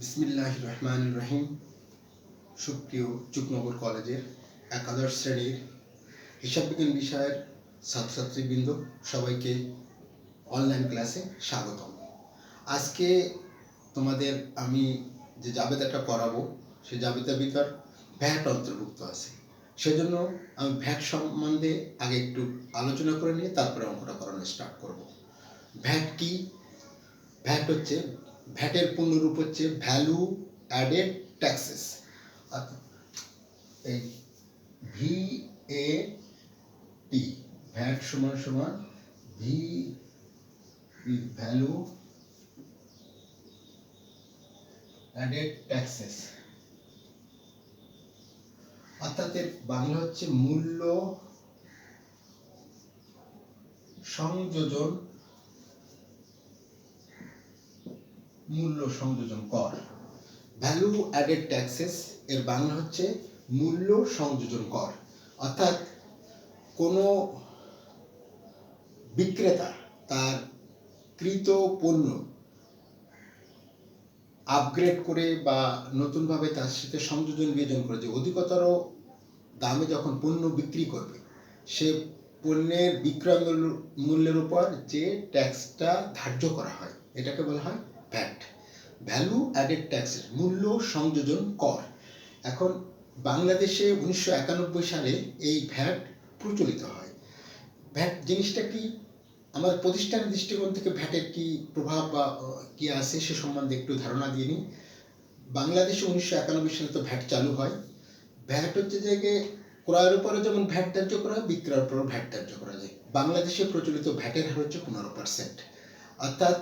বিসমিল্লাহির রহমানির রহিম। সুপ্রিয় চুকনগর কলেজের একাদশ শ্রেণীর হিসাব বিজ্ঞান বিষয়ের ছাত্রছাত্রীবৃন্দ, সবাইকে অনলাইন ক্লাসে স্বাগতম। আজকে তোমাদের আমি যে জাবেদাটা করাবো সেই জাবেদার ভিতর ভ্যাট অন্তর্ভুক্ত আছে। সেজন্য আমি ভ্যাট সম্বন্ধে আগে একটু আলোচনা করে নিয়ে তারপরে অঙ্কটা করানো স্টার্ট করব। ভ্যাট কি? ভ্যাট হচ্ছে, ভ্যাটের পূর্ণরূপ হচ্ছে ভ্যালু অ্যাডেড ট্যাক্সেস। এই VAT, ভ্যাট সমান সমান ভ্যালু অ্যাডেড ট্যাক্সেস, অর্থাৎ এর বাংলা হচ্ছে মূল্য সংযোজন কর। ভ্যালু অ্যাডেড ট্যাক্সেস এর বাংলা হচ্ছে মূল্য সংযোজন কর। অর্থাৎ কোনো বিক্রেতা তার কৃত পণ্য আপগ্রেড করে বা নতুনভাবে তার সাথে সংযোজন বিয়োজন করে যে অধিকতর দামে যখন পণ্য বিক্রি করবে, সে পণ্যের বিক্রয় মূল্যের উপর যে ট্যাক্সটা ধার্য করা হয় এটাকে বলা হয় ভ্যাট, ভ্যালু অ্যাডেড ট্যাক্সের মূল্য সংযোজন কর। এখন বাংলাদেশে 1991 সালে এই ভ্যাট প্রচলিত হয়। ভ্যাট জিনিসটা কি, আমার প্রতিষ্ঠানের দৃষ্টিকোণ থেকে ভ্যাটের কি প্রভাব বা কি আছে সে সম্বন্ধে একটু ধারণা দিয়ে নিই। বাংলাদেশে 1991 সালে তো ভ্যাট চালু হয়। ভ্যাট হচ্ছে যে ক্রয়ের উপরে যেমন ভ্যাট ধার্য করা হয়, বিক্রয়ের উপরও ভ্যাট ধার্য করা যায়। বাংলাদেশে প্রচলিত ভ্যাটের হার হচ্ছে 15%। অর্থাৎ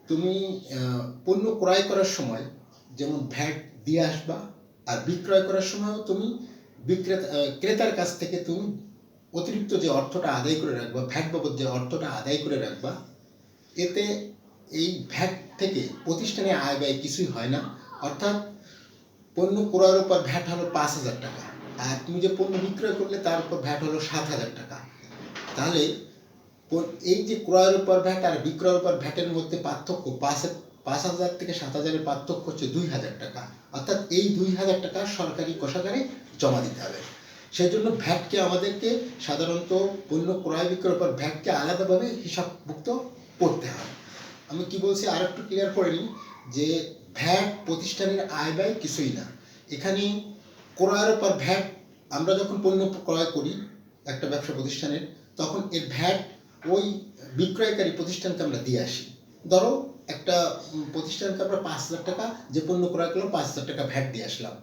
তুমি পণ্য ক্রয় করার সময় যেমন ভ্যাট দিয়ে আসবা, আর বিক্রয় করার সময়ও তুমি ক্রেতার কাছ থেকে তুমি অতিরিক্ত যে অর্থটা আদায় করে রাখবা, ভ্যাট বাবদ যে অর্থটা আদায় করে রাখবা, এতে এই ভ্যাট থেকে প্রতিষ্ঠানে আয় ব্যয় কিছুই হয় না। অর্থাৎ পণ্য ক্রয়ের উপর ভ্যাট হলো 5,000 টাকা, আর তুমি যে পণ্য বিক্রয় করলে তার উপর ভ্যাট হলো 7,000 টাকা। তাহলে এই যে ক্রয়ের উপর ভ্যাট আর বিক্রয়ের উপর ভ্যাটের মধ্যে পার্থক্য 5,000 থেকে 7,000-এর পার্থক্য হচ্ছে 2,000 টাকা। অর্থাৎ এই 2,000 টাকা সরকারি কোষাগারে জমা দিতে হবে। সেই জন্য ভ্যাটকে আমাদেরকে সাধারণত পণ্য ক্রয় বিক্রয়ের উপর ভ্যাটকে আলাদাভাবে হিসাবভুক্ত করতে হয়। আমি কি বলছি আর একটু ক্লিয়ার করে নিই যে ভ্যাট প্রতিষ্ঠানের আয় ব্যয় কিছুই না। এখানে ক্রয়ের উপর ভ্যাট, আমরা যখন পণ্য ক্রয় করি একটা ব্যবসা প্রতিষ্ঠানের, তখন এর ভ্যাট ওই বিক্রয়কারী প্রতিষ্ঠানকে আমরা দিয়ে আসি। ধরো একটা প্রতিষ্ঠানকে আমরা 5,000 টাকা, যে পণ্য ক্রয় করলাম 5,000 টাকা ভ্যাট দিয়ে আসলাম,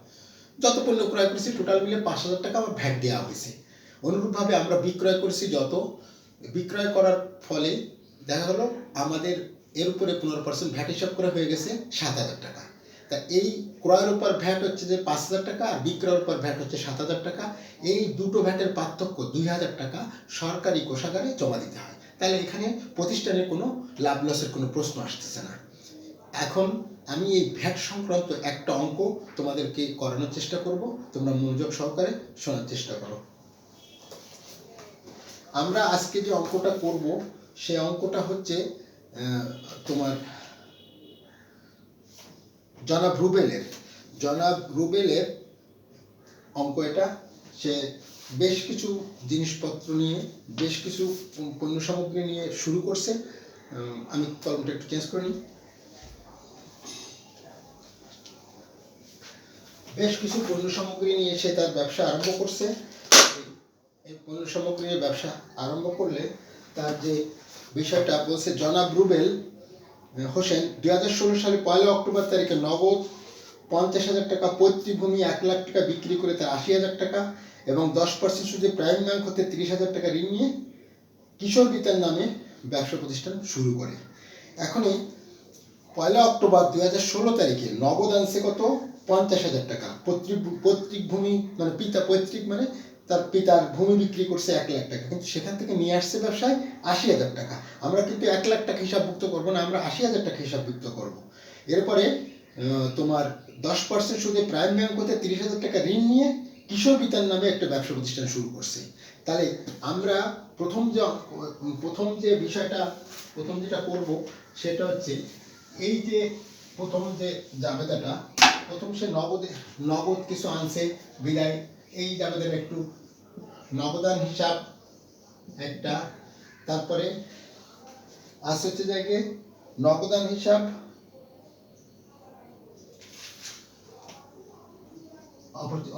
যত পণ্য ক্রয় করেছি টোটাল মিলে 5,000 টাকা আমার ভ্যাট দেওয়া হয়েছে। অনুরূপভাবে আমরা বিক্রয় করেছি যত, বিক্রয় করার ফলে দেখা হলো আমাদের এর উপরে 15% ভ্যাট হিসাব করে হয়ে গেছে 7,000 টাকা। তা এই ক্রয়ের উপর ভ্যাট হচ্ছে যে 5,000 টাকা, আর বিক্রয়ের উপর ভ্যাট হচ্ছে 7,000 টাকা। এই দুটো ভ্যাটের পার্থক্য 2,000 টাকা সরকারি কোষাগারে জমা দিতে হয়। তাহলে এখানে প্রতিষ্ঠানের কোনো লাভ লসের কোনো প্রশ্ন আসতেছে না। এখন আমি এই ভ্যাট সংক্রান্ত একটা অঙ্ক তোমাদেরকে করানোর চেষ্টা করব, তোমরা মনোযোগ সহকারে শোনার চেষ্টা করো। আমরা আজকে যে অঙ্কটা করব সেই অঙ্কটা হচ্ছে তোমার জনাব রুবেলের অঙ্ক এটা। সে বেশ কিছু জিনিসপত্র নিয়ে, বেশ কিছু পণ্য সামগ্রী নিয়ে শুরু করছে। আমি কলমটা একটু চেঞ্জ করে নিই। বেশ কিছু পণ্য সামগ্রী নিয়ে সে তার ব্যবসা আরম্ভ করছে। এই পণ্য সামগ্রীর ব্যবসা আরম্ভ করলে তার যে বিষয়টা বলছে, জনাব রুবেল হোসেন 2016 সালে 1 অক্টোবর তারিখে নগদ 50,000 টাকা, পৈতৃক ভূমি 1 লাখ টাকা বিক্রি করে তার 80,000 টাকা এবং 10% সুদে প্রাইম ব্যাংক হতে 30,000 টাকা ঋণ নিয়ে কিশোর বিতান নামে ব্যবসা প্রতিষ্ঠান শুরু করে। এখনই 1 অক্টোবর 2016 তারিখে নগদ আনছে কত? 50,000 টাকা। পৈতৃক ভূমি মানে পৈতৃক মানে তার পিতার ভূমি বিক্রি করছে 1 লাখ টাকা, কিন্তু সেখান থেকে নিয়ে আসছে ব্যবসায় 80,000 টাকা। আমরা কিন্তু 1 লাখ টাকা হিসাবভুক্ত করবো না, আমরা 80,000 টাকা হিসাবভুক্ত করব। এরপরে তোমার 10% সুদে প্রাইম ব্যাংক হতে 30,000 টাকা ঋণ নিয়ে কিশোর বিতান নামে একটা ব্যবসা প্রতিষ্ঠান শুরু করছে। তাহলে আমরা প্রথম যেটা করব সেটা হচ্ছে এই যে প্রথম যে জাবেদাটা, প্রথম সে নগদ কিছু আনছে বিদায়, এই জাবেদার একটু নগদান হিসাব একটা, তারপরে আসছে হচ্ছে জায়গায় নগদান হিসাব,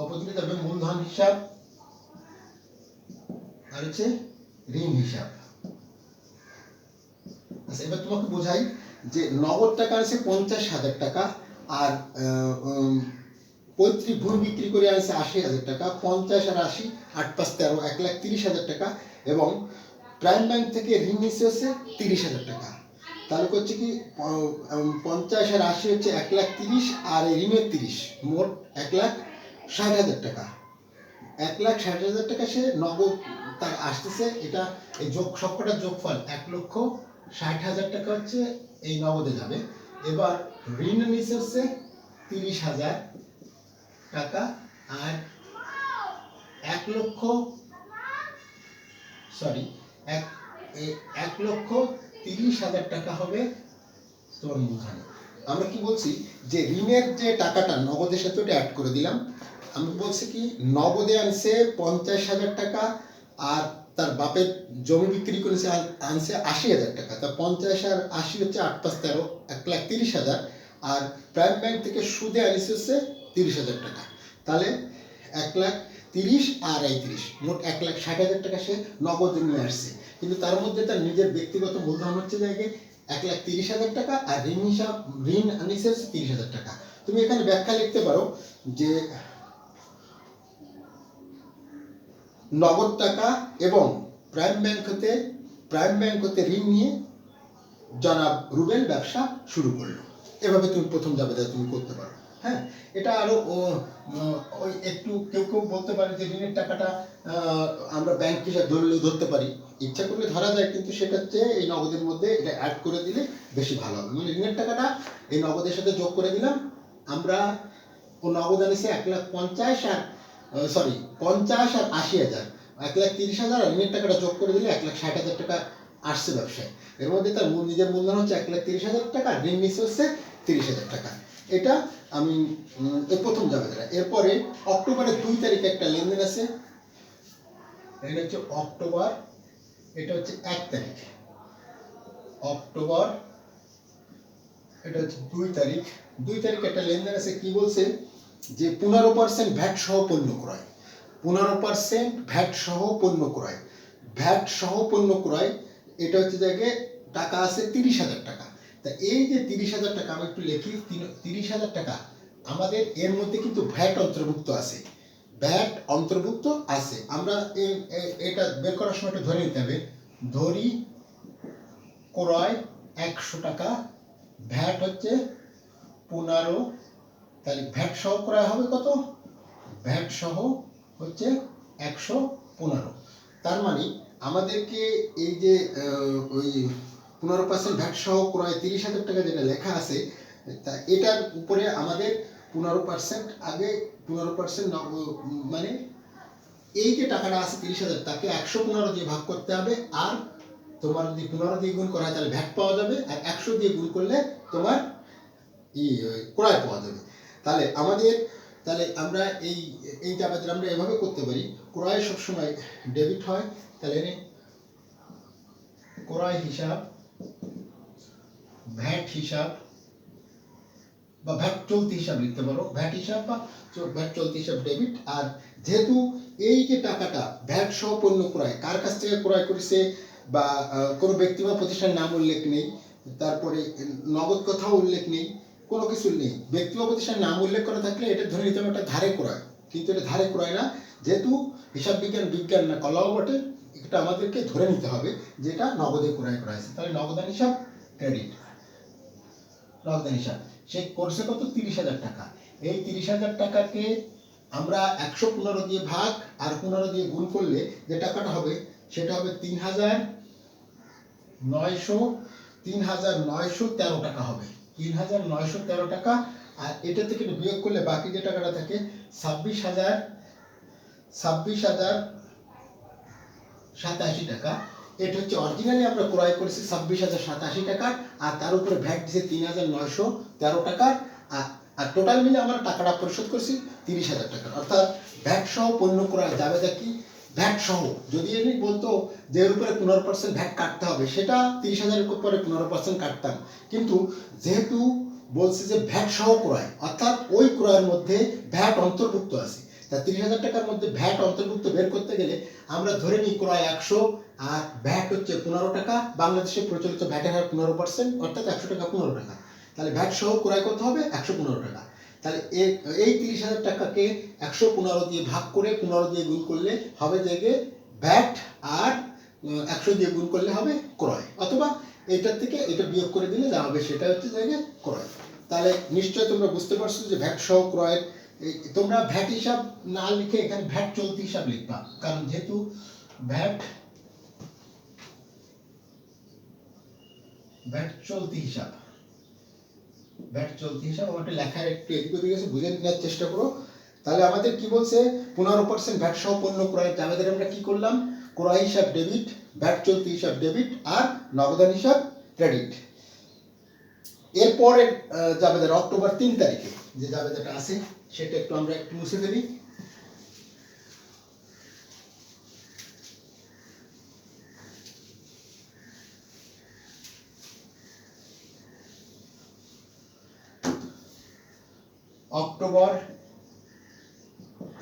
অপরদিকে যাবে মূলধন হিসাব, আর হচ্ছে ঋণ হিসাব। আচ্ছা, এবার তোমাকে বোঝাই যে নগদ টাকা আছে 50,000 টাকা, আর পৈতৃক ভূমি বিক্রি করে আনছে 80,000 টাকা, 50 আর 80 8 5 13 1,30,000 টাকা, এবং প্রাইম ব্যাংক থেকে ঋণ নিচ্ছে হচ্ছে 30,000 টাকা। তাহলে করছে কি 50 আর 80 হচ্ছে 1,30,000, আর এই ঋণের 30, মোট 1,60,000 টাকা। 1,60,000 টাকা সে নগদ তার আসতেছে। এটা এই সবকটার যোগফল 1,60,000 টাকা হচ্ছে এই নগদে যাবে। এবার ঋণ নিচ্ছে হচ্ছে 30,000 টাকা, আর 1,30,000 টাকা হবে তোমার মূলধন। আমরা কি বলছি যে ঋণের যে টাকাটা নগদের সাথে ওটা অ্যাড করে দিলাম। আমি বলছি কি নগদে আনছে 50,000 টাকা, আর তার বাপের জমি বিক্রি করেছে আনছে 80,000 টাকা। তা 50 আর 80 হচ্ছে 8 5 13 1,30,000, আর প্রাইম ব্যাংক থেকে সুদে আনিছে হচ্ছে 30,000 টাকা। তাহলে 1,30,000 আর 30, মোট 1,60,000 টাকা সে নগদে নিয়ে আসছে। কিন্তু তার মধ্যে তার নিজের ব্যক্তিগত মূলধন হচ্ছে জায়গায় 1,30,000 টাকা, আর ঋণ আনিছে 30,000 টাকা। তুমি এখানে ব্যাখ্যা লিখতে পারো যে নগদ টাকা এবং প্রাইম ব্যাংক হতে ঋণ নিয়ে জনাব রুবেল ব্যবসা শুরু করলো। এভাবে তুমি প্রথম জাবেদা তুমি করতে পারো। হ্যাঁ, এটা আরো ওই একটু কেউ বলতে পারে যে ঋণের টাকাটা আমরা ব্যাংক হিসাবে ধরতে পারি, ইচ্ছা করলে ধরা যায়, কিন্তু সেটা হচ্ছে এই নগদের মধ্যে এটা অ্যাড করে দিলে বেশি ভালো হবে। মানে ঋণের টাকাটা এই নগদের সাথে যোগ করে দিলাম আমরা। ও নগদ আনিছে 1,50,000 আর 50 আর 80,000, 1,30,000, আর ঋণের টাকাটা যোগ করে দিলে 1,60,000 টাকা আসছে ব্যবসায়। এর মধ্যে তার নিজের মূলধন হচ্ছে 1,30,000 টাকা, ঋণ নিচ্ছে হচ্ছে 30,000 টাকা। এটা আমি এই প্রথম জাবেদাটা। এরপরে অক্টোবরের 2 তারিখে একটা লেনদেন আছে, এটা হচ্ছে অক্টোবর, এটা হচ্ছে 1 তারিখ। অক্টোবর, এটা হচ্ছে 2 তারিখ। 2 তারিখে একটা লেনদেন আছে, কি বলছে যে 15% ভ্যাট সহ পণ্য ক্রয়, 15% ভ্যাট সহ পণ্য ক্রয়, ভ্যাট সহ পণ্য ক্রয়, এটা হচ্ছে জায়গায় টাকা আছে 30,000 টাকা। তা এই যে 30,000 টাকা আমি একটু লিখি, 30,000 টাকা আমাদের এর মধ্যে কিন্তু ভ্যাট অন্তর্ভুক্ত আছে, ভ্যাট অন্তর্ভুক্ত আছে। আমরা এটা বের করার সময় একটু ধরে নিতে হবে, ধরি ক্রয় 100 টাকা, ভ্যাট হচ্ছে 15, তাহলে ভ্যাট সহ ক্রয় হবে কত, ভ্যাট সহ হচ্ছে 115। তার মানে আমাদেরকে এই যে ওই 15% ভ্যাট সহ ক্রয় 30,000 টাকা যেটা লেখা আছে, তা এটার উপরে আমাদের 15% আগে 15% মানে এই যে টাকাটা আছে 30,000, তাকে 115 দিয়ে ভাগ করতে হবে। আর তোমার যদি 15 দিয়ে গুণ করা হয় তাহলে ভ্যাট পাওয়া যাবে, আর 100 দিয়ে গুণ করলে তোমার ক্রয় পাওয়া যাবে। তাহলে আমরা এই জাবেদা আমরা এভাবে করতে পারি, ক্রয় সবসময় ডেবিট হয়, তাহলে ক্রয় হিসাব, ভ্যাট হিসাব বা ভ্যাট চলতি হিসাব লিখতে পারো, ভ্যাট হিসাব বা ভ্যাট চলতি হিসাব ডেবিট। আর যেহেতু এই যে টাকাটা ভ্যাট সহ পণ্য ক্রয়, কার কাছ থেকে ক্রয় করেছে বা কোনো ব্যক্তি বা প্রতিষ্ঠানের নাম উল্লেখ নেই, তারপরে নগদ কথাও উল্লেখ নেই, কোনো কিছু নেই, ব্যক্তি বা প্রতিষ্ঠানের নাম উল্লেখ করা থাকলে এটা ধরে নিতে হবে একটা ধারে ক্রয়, কিন্তু এটা ধারে ক্রয় না, যেহেতু হিসাব বিজ্ঞান না কলাও বটে, এটা আমাদেরকে ধরে নিতে হবে যেটা নগদে ক্রয় করা হয়েছে। তাহলে নগদান হিসাব ক্রেডিট, নগদান হিসাব সে করছে কত 30,000 টাকা। এই 30,000 টাকাকে আমরা 115 দিয়ে ভাগ আর 15 দিয়ে গুণ করলে যে টাকাটা হবে সেটা হবে 3,913 টাকা হবে, 3,913 টাকা। আর এটা থেকে বিয়োগ করলে বাকি যে টাকাটা থাকে 26,087 টাকা। এটা হচ্ছে অরিজিনালি আমরা ক্রয় করেছি 26,087 টাকার, আর তার উপরে ভ্যাট দিছে 3,913 টাকার, আর টোটাল মিলে আমরা টাকাটা পরিশোধ করছি 30,000 টাকার। অর্থাৎ ভ্যাট সহ পণ্য ক্রয় জাবেদা কি ভ্যাট সহ, যদি এমনি বলতো যে এর উপরে 15% ভ্যাট কাটতে হবে, সেটা 30,000-এর উপরে 15% কাটতাম। কিন্তু যেহেতু বলছে যে ভ্যাট সহ ক্রয়, অর্থাৎ ওই ক্রয়ের মধ্যে ভ্যাট অন্তর্ভুক্ত আছে, তা 30,000 টাকার মধ্যে ভ্যাট অন্তর্ভুক্ত বের করতে গেলে আমরা ধরে নিই ক্রয় 100 আর ভ্যাট হচ্ছে 15 টাকা। বাংলাদেশে প্রচলিত ভ্যাটের হার 15%, অর্থাৎ 100 টাকা 15 টাকা। তাহলে ভ্যাট সহ ক্রয় করতে হবে 115 টাকা। তাহলে এই 30,000 টাকাকে 115 দিয়ে ভাগ করে 15 দিয়ে গুণ করলে হবে যে ভ্যাট, আর 100 দিয়ে গুণ করলে হবে ক্রয়, অথবা এটার থেকে এটা বিয়োগ করে দিলে যা হবে সেটা হচ্ছে যে ক্রয়। তাহলে নিশ্চয় তোমরা বুঝতে পারছো যে ভ্যাট সহ ক্রয়ের, তোমরা ভ্যাট হিসাব না লিখে এখানে ভ্যাট চলতি হিসাব লিখবা, কারণ যেহেতু ভ্যাট চলতি হিসাব, ভ্যাট চলতি হিসাব আমাদের লেখার একটু এদিক ওদিক আছে, বুঝে নেওয়ার চেষ্টা করো। তাহলে আমাদের কি বলছে, 15% ভ্যাট সহ পণ্য ক্রয়ের জাবেদার আমরা কি করলাম, ক্রয় হিসাব ডেবিট, ভ্যাট চলতি হিসাব ডেবিট, আর নগদান হিসাব ক্রেডিট। এরপরের জাবেদার অক্টোবর 3 তারিখে যে জাবেদাটা আছে সেটা একটু আমরা একটু মুছে ফেলি। অক্টোবর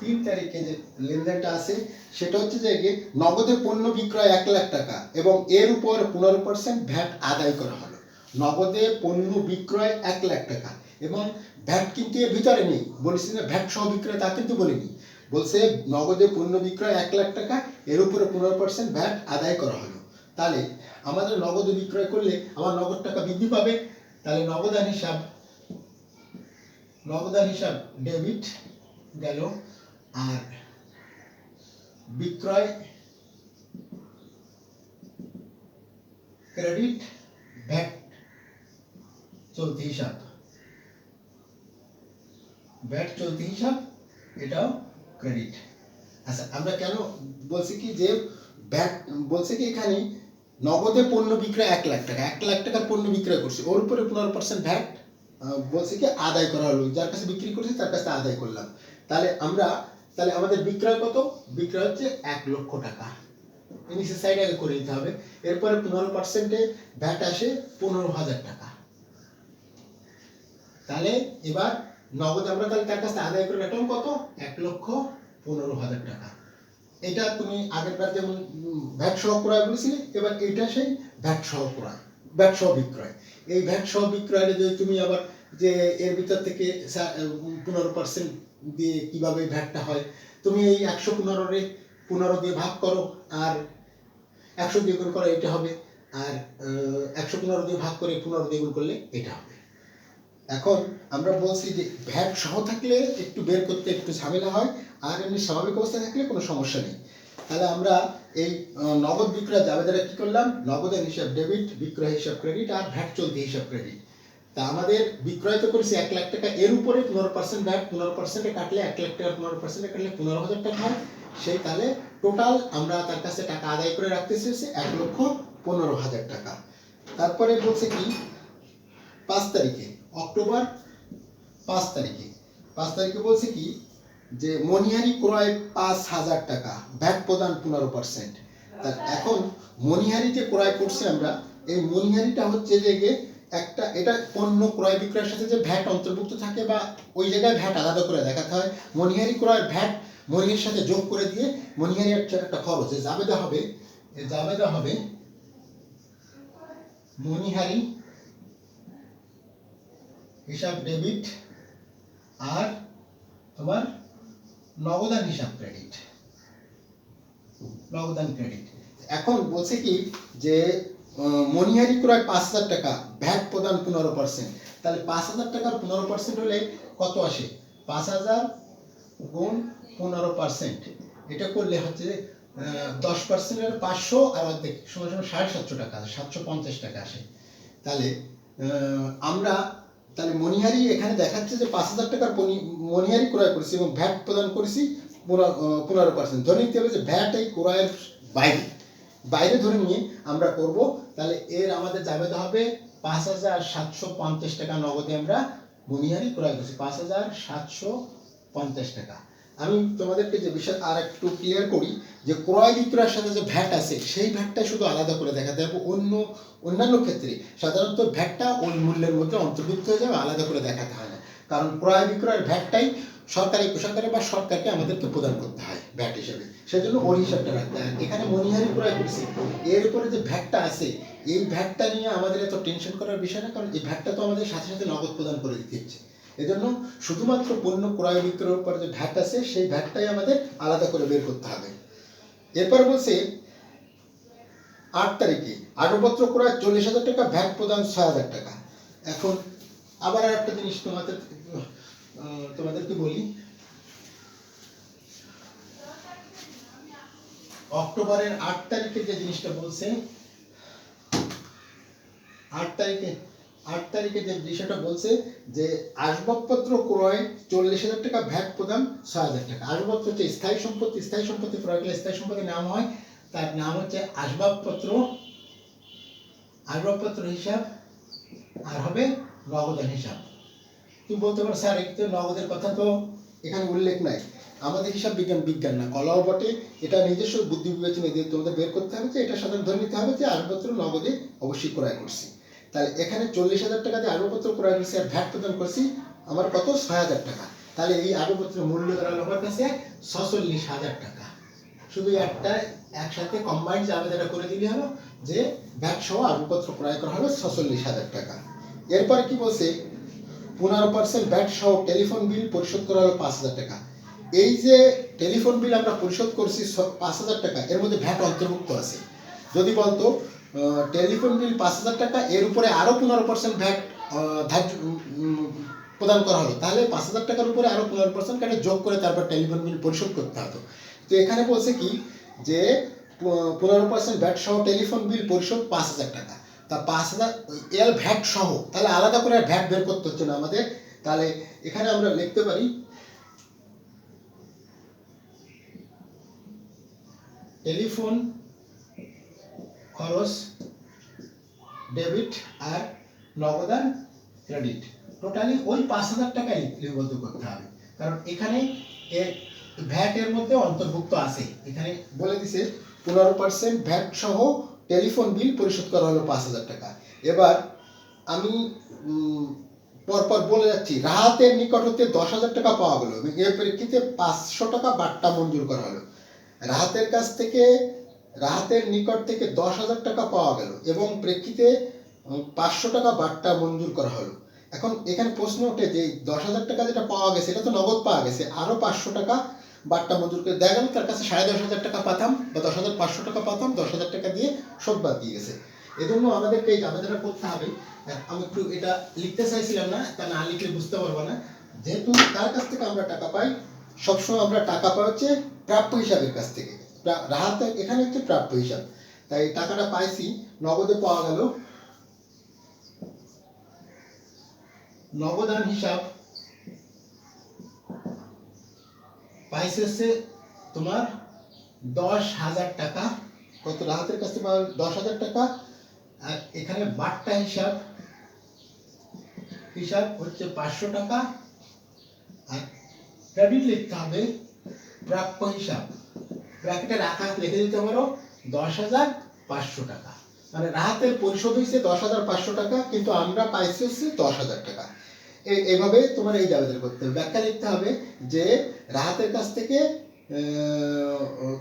3 তারিখে যে লেনদেনটা আছে সেটা হচ্ছে যে নগদে পণ্য বিক্রয় 1 লাখ টাকা এবং এর উপর 15% ভ্যাট আদায় করা হলো। নগদে পণ্য বিক্রয় 1 লাখ টাকা এবং ভ্যাট কিন্তু এর ভিতরে নেই, বলেছি না ভ্যাট সহ বিক্রয়, তা কিন্তু বলিনি। বলছে নগদে পণ্য বিক্রয় 1 লাখ টাকা, এর উপরে 15% ভ্যাট আদায় করা হলো। তাহলে আমাদের নগদে বিক্রয় করলে আমার নগদ টাকা বৃদ্ধি পাবে। তাহলে নগদান হিসাব ডেবিট গেল, আর বিক্রয় ক্রেডিট, ভ্যাট চলতি হিসাব, এটাও ক্রেডিট। আচ্ছা, আমরা কেন বলছি কি যে ভ্যাট বলছে কি এখানে নগদে পণ্য বিক্রয় 1 লাখ টাকা, 1 লাখ টাকার পণ্য বিক্রয় করছে, ওর উপরে 15% ভ্যাট বলছে কি আদায় করা হলো, যার কাছে বিক্রি করছি তার কাছে আদায় করলাম। তাহলে আমাদের বিক্রয় কত, বিক্রয় হচ্ছে 1 লক্ষ টাকা, নিচের সাইডে আগে করে দিতে হবে। এরপরে 15% ভ্যাট আসে 15,000 টাকা। তাহলে এবার নগদ আমরা তাহলে তার কাছে আদায় করে রাখলাম কত, 1,15,000 টাকা। এটা তুমি আগের বার যেমন ভ্যাট সহ ক্রয় বলেছিলে, এবার এটা সেই ভ্যাট সহ ক্রয়, ভ্যাট সহ বিক্রয়। এই ভ্যাট সহ বিক্রয়ের যদি তুমি আবার যে এর ভিতর থেকে 15% দিয়ে কিভাবে ভ্যাটটা হয়, তুমি এই 115 দিয়ে ভাগ করো, আর 100 দিয়ে গুণ করো, এটা হবে। আর 115 দিয়ে ভাগ করে 15 দিয়ে গুণ করলে এটা হবে। এখন আমরা বলছি যে ভ্যাট সহ থাকলে একটু বের করতে একটু ঝামেলা হয়, আর এমনি স্বাভাবিক অবস্থায় থাকলে কোনো সমস্যা নেই। তাহলে আমরা এই নগদ বিক্রয় জাবেদারে কি করলাম, নগদের হিসাব ডেবিট, বিক্রয় হিসাব ক্রেডিট, আর ভ্যাট চলতি হিসাব ক্রেডিট। তা আমাদের বিক্রয় তো করেছি 1 লাখ টাকা, এর উপরে 15% ভ্যাট, 15% কাটলে 1 লাখ টাকা 15% কাটলে 15,000 টাকা হয়। সেই তাহলে টোটাল আমরা তার কাছে টাকা আদায় করে রাখতে চেয়েছি 1,15,000 টাকা। তারপরে বলছে কি 5 তারিখে, অক্টোবর 5 তারিখে বলছে কি যে মনিহারি ক্রয় 5,000 টাকা, ভ্যাট প্রদান 15%। তা এখন মনিহারি যে ক্রয় করছি আমরা, এই মনিহারিটা হচ্ছে যে একটা, এটা পণ্য ক্রয় বিক্রয়ের সাথে যে ভ্যাট অন্তর্ভুক্ত থাকে বা ওই জায়গায় ভ্যাট আলাদা করে দেখাতে হয়, মনিহারি ক্রয়ের ভ্যাট মনিহারির সাথে যোগ করে দিয়ে মনিহারি একটা খরচ জাবেদা হবে মনিহারি হিসাব ডেবিট, আর তোমার নগদান হিসাব ক্রেডিট, এখন বলছে কি যে মনিহারি ক্রয় 5,000 টাকা, ভ্যাট প্রদান 15%। তাহলে 5,000 টাকার 15% হলে কত আসে, 5,000 গুণ 15%, এটা করলে হচ্ছে 10% 500, আর অর্ধেক সমান 750 টাকা, 750 টাকা আসে। তাহলে আমরা তাহলে মনিহারি এখানে দেখাচ্ছে যে 5,000 টাকার মনিহারি ক্রয় করেছি এবং ভ্যাট প্রদান করেছি 15%। ধরে নিতে হবে যে ভ্যাট এই ক্রয়ের বাইরে, বাইরে ধরে নিয়ে আমরা করব, তাহলে এর আমাদের জাবেদা হবে 5,750 টাকা নগদে আমরা মণিহারি ক্রয় করছি, 5,750 টাকা। আমি তোমাদেরকে যে বিষয় আর একটু ক্লিয়ার করি, যে ক্রয় বিক্রয়ের সাথে যে ভ্যাট আছে সেই ভ্যাটটা শুধু আলাদা করে দেখাতে হবে। অন্যান্য ক্ষেত্রে সাধারণত ভ্যাটটা ওই মূল্যের মধ্যে অন্তর্ভুক্ত হয়ে যাবে, আলাদা করে দেখাতে হয় না। কারণ ক্রয় বিক্রয়ের ভ্যাটটাই সরকারি কোষাগারে বা সরকারকে আমাদেরকে প্রদান করতে হয় ভ্যাট হিসেবে, সেজন্য ওর হিসাবটা রাখতে হয়। এখানে মণিহারি ক্রয় করছি, এর উপরে যে ভ্যাটটা আছে এই ভ্যাটটা নিয়ে আমাদের এত টেনশন করার বিষয় না, কারণ এই ভ্যাটটা তো আমাদের সাথে সাথে নগদ প্রদান করে দিতে হচ্ছে। এজন্য শুধুমাত্র পণ্য ক্রয় বিক্রয়ের উপর যে ভ্যাট আছে সেই ভ্যাটটাই আমাদের আলাদা করে বের করতে হবে। এরপর বলছে 8 তারিখে আসবাবপত্র ক্রয় 40,000 টাকা, ভ্যাট প্রদান 6,000 টাকা। এখন আবার আর একটা জিনিস তোমাদেরকে বলি, অক্টোবরের 8 তারিখে যে জিনিসটা বলছে, 8 তারিখে যে বিষয়টা বলছে যে আসবাবপত্র ক্রয় 40,000 টাকা, ভ্যাট প্রদান 6,000 টাকা। আসবাবপত্র হচ্ছে স্থায়ী সম্পত্তি, স্থায়ী সম্পত্তি ক্রয় করলে স্থায়ী সম্পত্তির নাম হয়, তার নাম হচ্ছে আসবাবপত্র হিসাব, আর হবে নগদান হিসাব। তুমি বলতে পারো স্যার এই তো নগদের কথা তো এখানে উল্লেখ নাই। আমাদের হিসাব বিজ্ঞান না, কলাও বটে, এটা নিজস্ব বুদ্ধি বিবেচনা দিয়ে তোমাদের বের করতে হবে যে এটা সাধারণ ধরে নিতে হবে যে আসবাবপত্র নগদে অবশ্যই ক্রয় করছি। তাহলে এখানে 40,000 টাকা দিয়ে আসবাবপত্র ক্রয় করছি আর ভ্যাট প্রদান করছি আমার কত, 6,000 টাকা। তাহলে এই আসবাবপত্রের মূল্য দাঁড়ালো আমার কাছে 46,000 টাকা। শুধু একটা একসাথে কম্বাইন্ড জাবেদাটা করে দিলে হলো যে ভ্যাট সহ আসবাবপত্র ক্রয় করা হলো 46,000 টাকা। এরপরে কি বলছে, 15% ভ্যাট সহ টেলিফোন বিল পরিশোধ করা হলো 5,000 টাকা। এই যে টেলিফোন বিল আমরা পরিশোধ করছি 5,000 টাকা, এর মধ্যে ভ্যাট অন্তর্ভুক্ত আছে। যদি বলতো টেলিফোন বিল 5,000 টাকা, এর উপরে আরো 15% ভ্যাট ধার্য প্রদান করা হলো, তাহলে 5,000 টাকার উপরে আরো 15% কাটে যোগ করে তারপর টেলিফোন বিল পরিশোধ করতে হতো। তো এখানে বলছে কি যে 15% ভ্যাট সহ টেলিফোন বিল পরিশোধ 5,000 টাকা। তা 5,000 এল ভ্যাট সহ, তাহলে আলাদা করে ভ্যাট বের করতে হচ্ছে না আমাদের। তাহলে এখানে আমরা লিখতে পারি টেলিফোন খরচ ডেবিট আর নগদান ক্রেডিট, টোটালি ওই 5,000 টাকাই লিপিবদ্ধ করতে হবে, কারণ এখানে ভ্যাট এর মধ্যে অন্তর্ভুক্ত আছে। এখানে বলে দিছে 15% ভ্যাট সহ টেলিফোন বিল পরিশোধ করা হলো 5,000 টাকা। এবার আমি পরপর বলে যাচ্ছি, রাহাতের নিকট হতে 10,000 টাকা পাওয়া গেল, এর প্রেক্ষিতে 500 টাকা বাট্টা মঞ্জুর করা হলো। রাহাতের নিকট থেকে 10,000 টাকা পাওয়া গেল এবং প্রেক্ষিতে 500 টাকা বাট্টা মঞ্জুর করা হলো। এখন এখানে প্রশ্ন ওঠে যে 10,000 টাকা যেটা পাওয়া গেছে এটা তো নগদ পাওয়া গেছে, আরো 500 টাকা বাট্টা মঞ্জুর করে দেখা গেল তার কাছে 10,500 টাকা পাতাম বা 10,500 টাকা পাতাম, 10,000 টাকা দিয়ে শোধ বাদ দিয়ে গেছে। এজন্য আমাদেরকে এই জাবেদাটা করতে হবে। আমি একটু এটা লিখতে চাইছিলাম না, তা না লিখলে বুঝতে পারবো না। যেহেতু তার কাছ থেকে আমরা টাকা পাই, সবসময় আমরা টাকা পাই হচ্ছে প্রাপ্য হিসাবের কাছ থেকে, রাহাত এখানে হচ্ছে প্রাপ্য হিসাব। তাই টাকাটা পাইছি, নগদে পাওয়া গেল। নগদান হিসাব পাইছে হচ্ছে তোমার 10,000 টাকা। কত রাহাতের কাছে পাওয়া 10,000 টাকা। আর এখানে বাট্টা হিসাব হচ্ছে 500 টাকা। আর ক্রেডিট লিখতে হবে প্রাপ্য হিসাব, ব্র্যাকেটে রাখা লিখে দিতে পারো 10,500 টাকা। মানে রাহাতের পরিশোধ হয়েছে 10,500 টাকা, কিন্তু আমরা পাইছি হচ্ছে 10,000 টাকা। এইভাবে তোমার এই জাবেদা করতে হবে। ব্যাখ্যা লিখতে হবে যে রাহাতের কাছ থেকে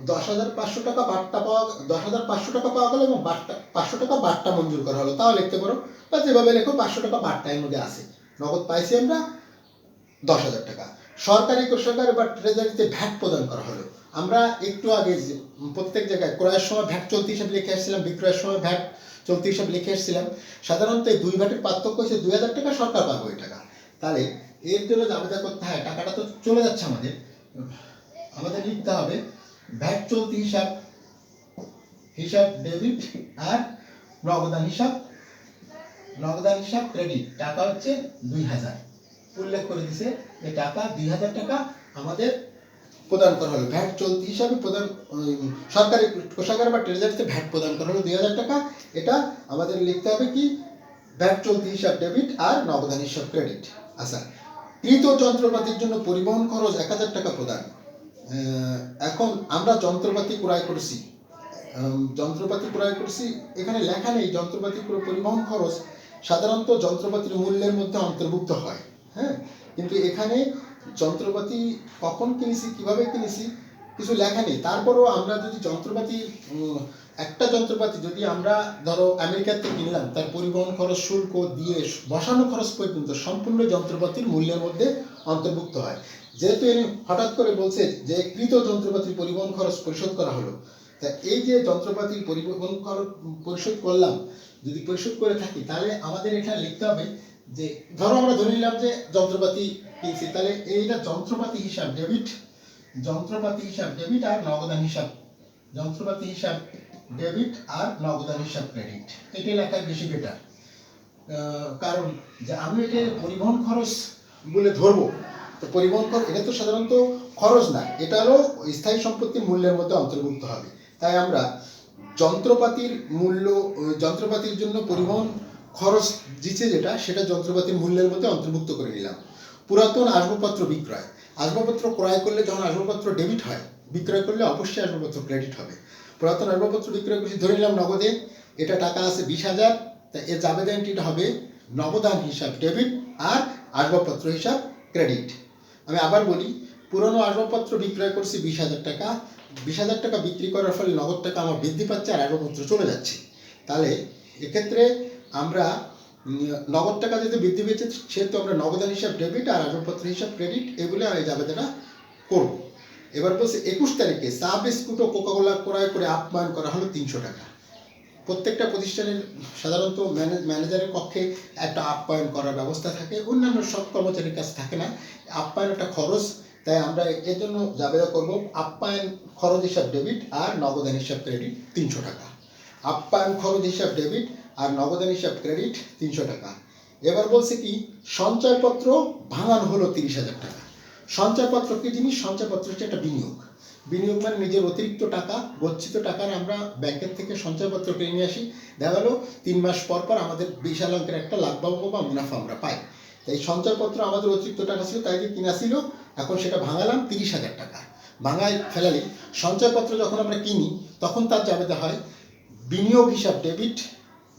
10,500 টাকা বাট্টা পাওয়া, 10,500 টাকা পাওয়া গেল এবং 500 টাকা বাট্টা মঞ্জুর করা হলো, তাও লিখতে পারো। বা যেভাবে লেখো 500 টাকা বাট্টা এর মধ্যে আছে, নগদ পাইছি আমরা 10,000 টাকা। সরকারি কোষাগার বা ট্রেজারিতে ভ্যাট প্রদান করা হলো। আমরা একটু আগে প্রত্যেক জায়গায় ক্রয়ের সময় ভ্যাট চলতি হিসাব লিখে আসছিলাম, বিক্রয়ের সময় ভ্যাট চলতি হিসাব লিখে আসছিলাম। সাধারণত এই দুই ভ্যাটের পার্থক্য হচ্ছে 2,000 টাকা, সরকার পাবে ওই টাকা। তাহলে এর জন্য জাবেদা করতে হয়, টাকাটা তো চলে যাচ্ছে আমাদের লিখতে হবে ভ্যাট চলতি হিসাব ডেবিট আর নগদান হিসাব ক্রেডিট। টাকা হচ্ছে 2,000, উল্লেখ করে দিছে যে টাকা 2,000 টাকা আমাদের প্রদান করা হলো, ভ্যাট চলতি হিসাবে প্রদান, সরকারি কোষাগার বা ট্রেজারিতে ভ্যাট প্রদান করা হলো 2000 টাকা। এটা আমাদের লিখতে হবে কি, ভ্যাট চলতি হিসাব ডেবিট আর নগদান হিসাব ক্রেডিট। আচ্ছা, কৃত যন্ত্রপাতির জন্য পরিবহন খরচ 1000 টাকা প্রদান। এখন আমরা যন্ত্রপাতি ক্রয় করছি, এখানে লেখা নেই যন্ত্রপাতি পরিবহন খরচ সাধারণত যন্ত্রপাতির মূল্যের মধ্যে অন্তর্ভুক্ত হয়, হ্যাঁ, কিন্তু এখানে যন্ত্রপাতি কখন কিনেছি, কিভাবে কিনেছি কিছু লেখা নেই। তারপরেও আমরা যদি যন্ত্রপাতি, একটা যন্ত্রপাতি যদি আমরা ধরো আমেরিকার থেকে কিনলাম, তার পরিবহন খরচ, শুল্ক দিয়ে বসানো খরচ পর্যন্ত সম্পূর্ণ যন্ত্রপাতির মূল্যের মধ্যে অন্তর্ভুক্ত হয়। যেহেতু এর হঠাৎ করে বলছে যে কৃত যন্ত্রপাতির পরিবহন খরচ পরিশোধ করা হলো, তা এই যে যন্ত্রপাতির পরিবহন খরচ পরিশোধ করলাম, যদি পরিশোধ করে থাকি তাহলে আমাদের এখানে লিখতে হবে যে, ধরো আমরা ধরে নিলাম যে যন্ত্রপাতি কিনছি, তাহলে এইটা যন্ত্রপাতি হিসাব ডেবিট, আর নগদান হিসাব, যন্ত্রপাতি হিসাব ডেবিট আর নগদান হিসাব ক্রেডিট। এটাই লেখায় বেশি বেটার, কারণ যে আমি এটা পরিবহন খরচ বলে ধরবো, তো পরিবহন খরচ এটা তো সাধারণত খরচ না, এটা হলো স্থায়ী সম্পত্তির মূল্যের মধ্যে অন্তর্ভুক্ত হবে। তাই আমরা যন্ত্রপাতির মূল্য, যন্ত্রপাতির জন্য পরিবহন খরচ দিচ্ছে যেটা, সেটা যন্ত্রপাতির মূল্যের মধ্যে অন্তর্ভুক্ত করে নিলাম। পুরাতন আসবাবপত্র বিক্রয়, আসবাবপত্র ক্রয় করলে যখন আসবাবপত্র ডেবিট হয়, বিক্রয় করলে অবশ্যই আসবাবপত্র ক্রেডিট হবে। পুরাতন আসবাবপত্র বিক্রয় করছি, ধরে নিলাম নগদে, এটা টাকা আছে 20,000, তা এর জাবেদা এন্ট্রিটা হবে নগদান হিসাব ডেবিট আর আসবাবপত্র হিসাব ক্রেডিট। আমি আবার বলি, পুরনো আসবাবপত্র বিক্রয় করছি 20,000 টাকা, 20,000 টাকা বিক্রি করার ফলে নগদ টাকা আমার বৃদ্ধি পাচ্ছে আর আসবাবপত্র চলে যাচ্ছে। তাহলে এক্ষেত্রে আমরা নগদ টাকা যেহেতু বৃদ্ধি পেয়েছে, সেহেতু আমরা নগদান হিসাব ডেবিট আর আসবাবপত্র হিসাব ক্রেডিট এগুলো এই জাবেদাটা করব। এবার বলছে 21 তারিখে চা বিস্কুট ও কোকাকোলা ক্রয় করে আপ্যায়ন করা হলো 300 টাকা। প্রত্যেকটা প্রতিষ্ঠানের সাধারণত ম্যানেজারের কক্ষে একটা আপ্যায়ন করার ব্যবস্থা থাকে, অন্যান্য সব কর্মচারীর কাছে থাকে না। আপ্যায়ন একটা খরচ, তাই আমরা এর জন্য জাবেদা করব আপ্যায়ন খরচ হিসাব ডেবিট আর নগদান হিসাব ক্রেডিট 300 টাকা। আপ্যায়ন খরচ হিসাব ডেবিট আর নগদান হিসাব ক্রেডিট 300 টাকা। এবার বলছে কি, সঞ্চয়পত্র ভাঙানো হলো 30,000 টাকা। সঞ্চয়পত্র কি জিনিস? সঞ্চয়পত্র হচ্ছে একটা বিনিয়োগ, বিনিয়োগ মানে নিজের অতিরিক্ত টাকা, গচ্ছিত টাকার আমরা ব্যাংকের থেকে সঞ্চয়পত্র কিনে নিয়ে আসি, দেখা গেলো 3 মাস পর পর আমাদের বিশাল অঙ্কের একটা লাভবাবু বা মুনাফা আমরা পাই। তাই সঞ্চয়পত্র আমাদের অতিরিক্ত টাকা ছিল, তাই দিয়ে কিনা ছিল, এখন সেটা ভাঙালাম 30,000 টাকা। ভাঙায় ফেলালে সঞ্চয়পত্র যখন আমরা কিনি তখন তার জাবেদা হয় বিনিয়োগ হিসাব ডেবিট,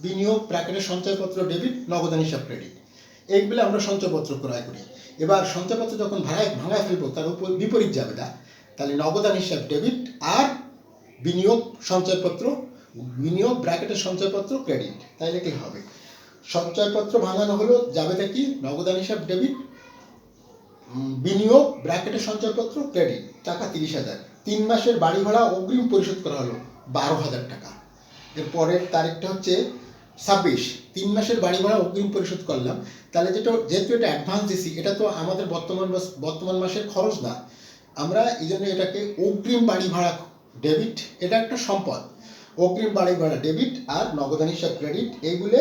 বিনিয়োগ ব্র্যাকেটের সঞ্চয়পত্র ডেবিট, নগদান হিসাব ক্রেডিট, এইগুলো আমরা সঞ্চয়পত্র ক্রয় করি। এবার সঞ্চয়পত্র যখন ভাঙায় ফেলবো, তার উপর বিপরীত জাবেদা, তাহলে নগদান হিসাব ডেবিট আর বিনিয়োগ সঞ্চয়পত্র, বিনিয়োগ ব্র্যাকেটের সঞ্চয়পত্র ক্রেডিট। তাইলে কি হবে, সঞ্চয়পত্র ভাঙানো হলো, জাবেদা কি, নগদান হিসাব ডেবিট, বিনিয়োগ ব্র্যাকেটের সঞ্চয়পত্র ক্রেডিট, টাকা 30,000। 3 মাসের বাড়ি ভাড়া অগ্রিম পরিশোধ করা হলো 12,000 টাকা। এর পরের তারিখটা হচ্ছে 26, 3 মাসের বাড়ি ভাড়া অগ্রিম পরিশোধ করলাম। তাহলে যেহেতু এটা অ্যাডভান্স দিছি, এটা তো আমাদের বর্তমান মাসের খরচ না, আমরা এই জন্য এটাকে অগ্রিম বাড়ি ভাড়া ডেবিট, এটা একটা সম্পদ, অগ্রিম বাড়ি ভাড়া ডেবিট আর নগদান হিসাব ক্রেডিট, এইগুলো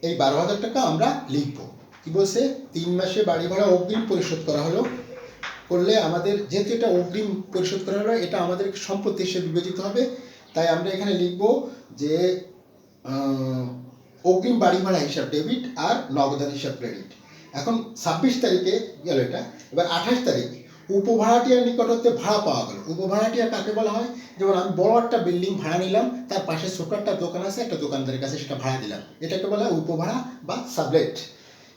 এই 12,000 টাকা আমরা লিখবো। কি বলছে, 3 মাসে বাড়ি ভাড়া অগ্রিম পরিশোধ করা হলো, করলে আমাদের যেহেতু এটা অগ্রিম পরিশোধ করা হলো, এটা আমাদের সম্পত্তি হিসেবে বিবেচিত হবে। তাই আমরা এখানে লিখব যে অগ্রিম বাড়ি ভাড়া হিসাব ডেবিট আর নগদান হিসাব ক্রেডিট। এখন 26 তারিখে গেল এটা। এবার 28 তারিখ উপভাড়াটিয়ার নিকট হতে ভাড়া পাওয়া গেল। উপভাড়াটিয়া কাকে বলা হয়, যেমন আমি বড় একটা বিল্ডিং ভাড়া নিলাম, তার পাশে ছোট একটা দোকান আছে, একটা দোকানদারের কাছে সেটা ভাড়া দিলাম, এটাকে বলা হয় উপভাড়া বা সাবলেট।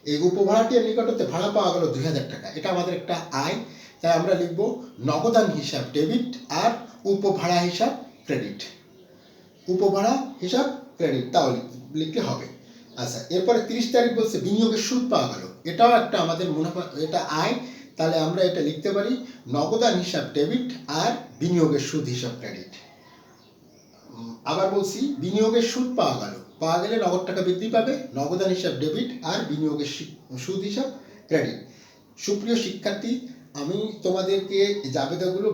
এই উপভাড়াটিয়ার নিকট হতে ভাড়া পাওয়া গেল 2,000 টাকা, এটা আমাদের একটা আয়। তাই আমরা লিখব নগদান হিসাব ডেবিট আর উপভাড়া হিসাব ক্রেডিট, উপভাড়া হিসাব ক্রেডিট, তাহলে লিখলে হবে। আচ্ছা, এরপরে 30 তারিখ বলছে বিনিয়োগের সুদ পাওয়া গেল, এটাও একটা আমাদের মুনাফা, এটা আয়। তাহলে আমরা এটা লিখতে পারি নগদান হিসাব ডেবিট আর বিনিয়োগের সুদ হিসাব ক্রেডিট। আবার বলছি, বিনিয়োগের সুদ পাওয়া গেলে নগদ টাকা বৃদ্ধি পাবে, নগদান হিসাব ডেবিট আর বিনিয়োগের সুদ হিসাব ক্রেডিট। সুপ্রিয় শিক্ষার্থী, আমি তোমাদেরকে জাবেদাগুলো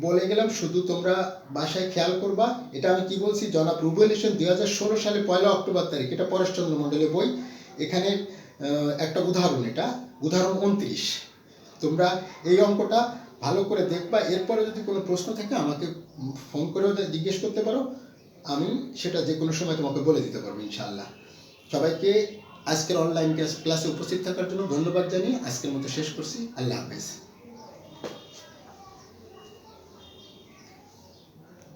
বলে গেলাম, শুধু তোমরা বাসায় খেয়াল করবা। এটা আমি কি বলছি, জনাব রুবেল হোসেন 2016 সালে 1 অক্টোবর তারিখ, এটা পরেশচন্দ্র মণ্ডলের বই। এখানে একটা উদাহরণ, এটা উদাহরণ 29। তোমরা এই অঙ্কটা ভালো করে দেখবা। এরপরে যদি কোনো প্রশ্ন থাকে আমাকে ফোন করেও জিজ্ঞেস করতে পারো, আমি সেটা যে কোনো সময় তোমাকে বলে দিতে পারবো ইনশাআল্লাহ। সবাইকে আজকের অনলাইন ক্লাসে উপস্থিত থাকার জন্য ধন্যবাদ জানিয়ে আজকের মতো শেষ করছি। আল্লাহ হাফেজ।